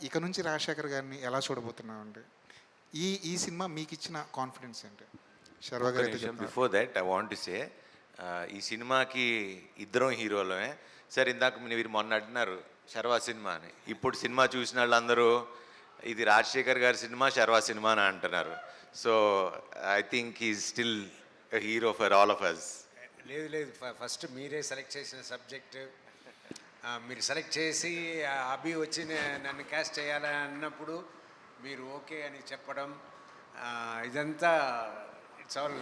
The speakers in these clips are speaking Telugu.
ఇక నుంచి రాజశేఖర్ గారిని ఎలా చూడబోతున్నామండి? ఈ ఈ సినిమా మీకు ఇచ్చిన కాన్ఫిడెన్స్ ఏంటి? శర్వా గారు అయితే చెప్తున్నారు. Before that I want to say, ఈ సినిమాకి ఇద్దరం హీరోలమే. సరే, ఇందాక మీరు మొన్న అంటున్నారు శర్వా సినిమా అని. ఇప్పుడు సినిమా చూసిన వాళ్ళందరూ ఇది రాజశేఖర్ గారి సినిమా, శర్వా సినిమా అని అంటున్నారు. So I think is still hero for all of us. లేదు లేదు, ఫస్ట్ మీరే సెలెక్ట్ చేసిన సబ్జెక్ట్ మీరు సెలెక్ట్ చేసి అభి వచ్చి నన్ను క్యాస్ట్ చేయాలని అన్నప్పుడు మీరు ఓకే అని చెప్పడం, ఇదంతా ఇట్స్ ఆల్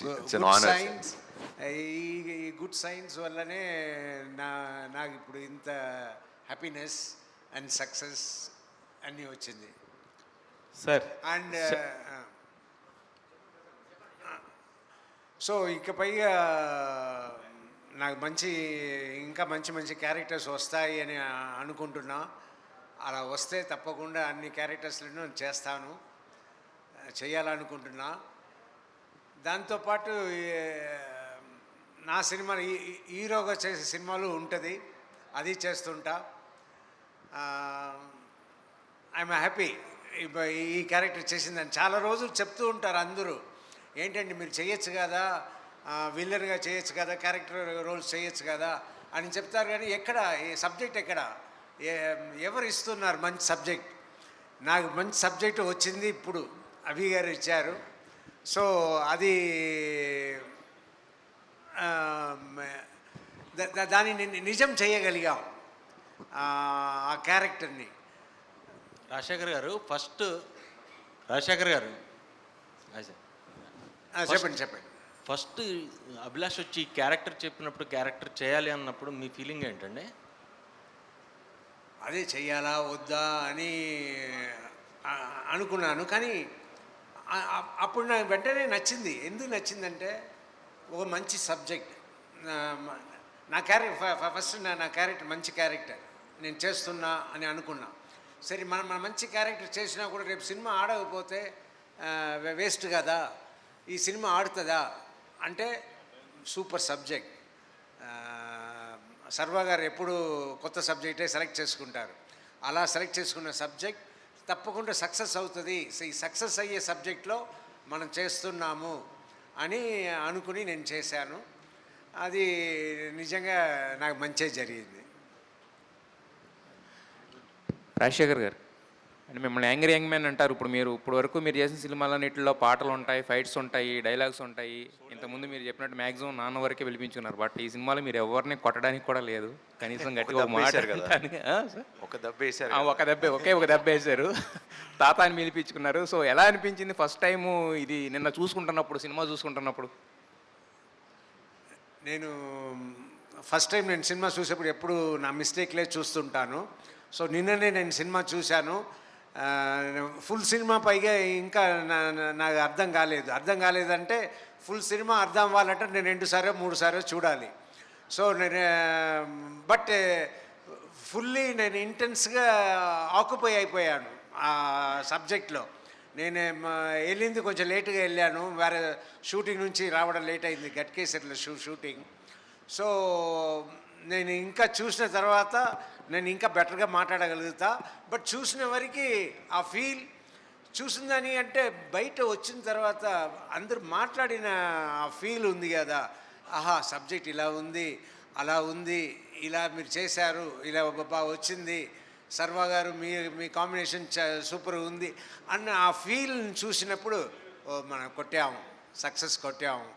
గుడ్ సైన్స్. ఈ గుడ్ సైన్స్ వల్లనే నాకు ఇప్పుడు ఇంత హ్యాపీనెస్ అండ్ సక్సెస్ అన్నీ వచ్చింది సార్. అండ్ సో ఇకపైగా నాకు ఇంకా మంచి మంచి క్యారెక్టర్స్ వస్తాయి అని అనుకుంటున్నా. అలా వస్తే తప్పకుండా అన్ని క్యారెక్టర్స్లను చేస్తాను, చేయాలనుకుంటున్నా. దాంతోపాటు నా సినిమా హీరోగా చేసే సినిమాలు ఉంటుంది, అది చేస్తుంటా. ఐఎమ్ హ్యాపీ ఈ క్యారెక్టర్ చేసిందని. చాలా రోజులు చెప్తూ ఉంటారు అందరూ, ఏంటంటే మీరు చేయొచ్చు కదా, విల్లన్గా చేయొచ్చు కదా, క్యారెక్టర్ రోల్స్ చేయొచ్చు కదా అని చెప్తారు. కానీ ఎక్కడ ఈ సబ్జెక్ట్ ఎక్కడ, ఎవరు ఇస్తున్నారు మంచి సబ్జెక్ట్? నాకు మంచి సబ్జెక్ట్ వచ్చింది ఇప్పుడు అభి గారు ఇచ్చారు. సో అది దాన్ని నిజం చేయగలిగాం ఆ క్యారెక్టర్ని. రాజశేఖర్ గారు చెప్పండి. ఫస్ట్ అభిలాష్ వచ్చి క్యారెక్టర్ చెప్పినప్పుడు, క్యారెక్టర్ చేయాలి అన్నప్పుడు మీ ఫీలింగ్ ఏంటండి? అదే చెయ్యాలా వద్దా అని అనుకున్నాను. కానీ అప్పుడు నాకు వెంటనే నచ్చింది. ఎందుకు నచ్చిందంటే ఒక మంచి సబ్జెక్ట్, నా క్యారెక్టర్ ఫస్ట్ నా క్యారెక్టర్ మంచి క్యారెక్టర్ నేను చేస్తున్నా అని అనుకున్నా. సరే, మన మంచి క్యారెక్టర్ చేసినా కూడా రేపు సినిమా ఆడకపోతే వేస్ట్ కదా, ఈ సినిమా ఆడుతుందా అంటే సూపర్ సబ్జెక్ట్. సర్వా గారు ఎప్పుడు కొత్త సబ్జెక్టే సెలెక్ట్ చేసుకుంటారు. అలా సెలెక్ట్ చేసుకున్న సబ్జెక్ట్ తప్పకుండా సక్సెస్ అవుతుంది. ఈ సక్సెస్ అయ్యే సబ్జెక్ట్లో మనం చేస్తున్నాము అని అనుకుని నేను చేశాను. అది నిజంగా నాకు మంచి జరిగింది. రాజశేఖర్ గారు అంటే మిమ్మల్ని యాంగ్రీ యంగ్ మ్యాన్ అంటారు. ఇప్పుడు వరకు మీరు చేసిన సినిమాలన్నింటిలో పాటలు ఉంటాయి, ఫైట్స్ ఉంటాయి, డైలాగ్స్ ఉంటాయి. ఇంతకుముందు మీరు చెప్పినట్టు మ్యాక్సిమం నాన్న వరకే పిలిపించుకున్నారు. బట్ ఈ సినిమాలో మీరు ఎవరిని కొట్టడానికి కూడా లేదు, కనీసం గట్టిగా ఒక మాట. ఒక దెబ్బ వేశారు, తాత అని పిలిపించుకున్నారు. సో ఎలా అనిపించింది ఫస్ట్ టైము ఇది నిన్న చూసుకుంటున్నప్పుడు, సినిమా చూసుకుంటున్నప్పుడు? నేను ఫస్ట్ టైం సినిమా చూసేప్పుడు ఎప్పుడు నా మిస్టేక్లే చూస్తుంటాను. సో నిన్ననే నేను సినిమా చూశాను. ఫుల్ సినిమా పైగా ఇంకా నాకు అర్థం కాలేదంటే ఫుల్ సినిమా అర్థం అవ్వాలంటే నేను 2 సార్లు 3 సార్లు చూడాలి. సో నేను బట్ ఫుల్లీ నేను ఇంటెన్స్గా ఆక్యుపై అయిపోయాను ఆ సబ్జెక్ట్లో. నేను వెళ్ళింది కొంచెం లేటుగా వెళ్ళాను, వేరే షూటింగ్ నుంచి రావడం లేట్ అయింది, గట్కేసర్లో షూటింగ్. సో నేను ఇంకా చూసిన తర్వాత నేను ఇంకా బెటర్గా మాట్లాడగలుగుతా. బట్ చూసిన వరకు ఆ ఫీల్ చూసిందని అంటే బయట వచ్చిన తర్వాత అందరూ మాట్లాడిన ఆ ఫీల్ ఉంది కదా, ఆహా సబ్జెక్ట్ ఇలా ఉంది, అలా ఉంది, ఇలా మీరు చేశారు, ఇలా బాగా వచ్చింది, సర్వా గారు మీ కాంబినేషన్ సూపర్ ఉంది అన్న ఆ ఫీల్ని చూసినప్పుడు మనం సక్సెస్ కొట్టాము